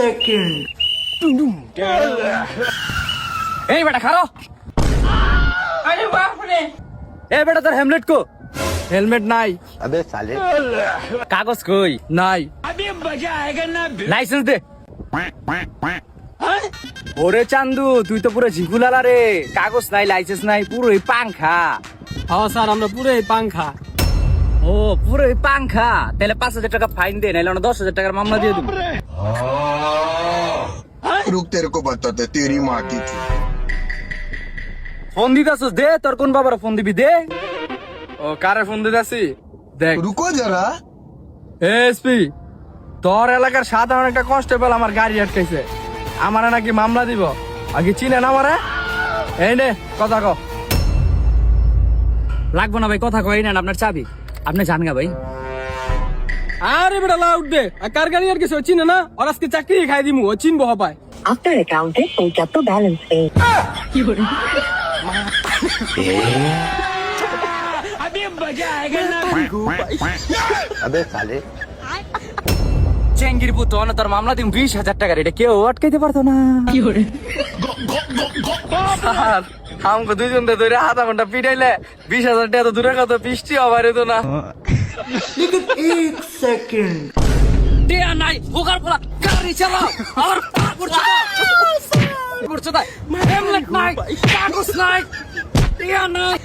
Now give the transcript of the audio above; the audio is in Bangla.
second. এই বেটা খারো। अरे बाप रे. এ বেটা তোর হেলমেট কো? হেলমেট নাই। अबे साले কাগজ কই? নাই। अभी मजा आएगा ना. লাইসেন্স দে। हाँ? ওরে চান্দু তুই তো পুরো ঝিকুলালা রে, কাগজ নাই লাইসেন্স নাই, পুরোই পাংখা। হ্যাঁ স্যার আমরা পুরোই পাংখা। ও পুরোই পাংখা, তাহলে 5,000 টাকা ফাইন দে, নাইলে 10,000 টাকার মামলা দিয়ে দিব। रुक तेरे को बताते तेरी माँ की थी। ফোন দিতাছস দে, তোর কোন বাবার ফোন দিবি দে। ও কারে ফোন দিতেছি দেখ। रुको जरा এসপি তোর এলাকার সাধারণ একটা কনস্টেবল আমার গাড়ি আটকাইছে, আমারে নাকি মামলা দিব। আগে চিনেন আমারে? এই নে কথা ক। লাগবো না ভাই, কথা কই না, আপনার চাবি আপনি জান গা ভাই। আরে বেটা লাউড দে, আর কার গাড়ি আর কিছু চিনে না? আর আজকে চাকরি খাই দিমু, ও চিনবো হপায়। After accounting, take up to balance pay. अभी मजा आएगा ना. अबे साले চেঙ্গির পুতো না, তোর মামলা দিম 20,000 টাকার, এটা কেউ আটকাইতে পারতো না। স্যার আমাকে দুইজন ধরে আধা ঘন্টা পিটাইলে 20,000 টাকা তো দূরে কথা, বৃষ্টি হবার তো না। लेकिन एक second. টিয়া নাই হোগার পোলা গাড়ি চালাও আর পার করছো না, করছো না, হেলমেট নাই, কাগজ নাই, টিয়া নাই।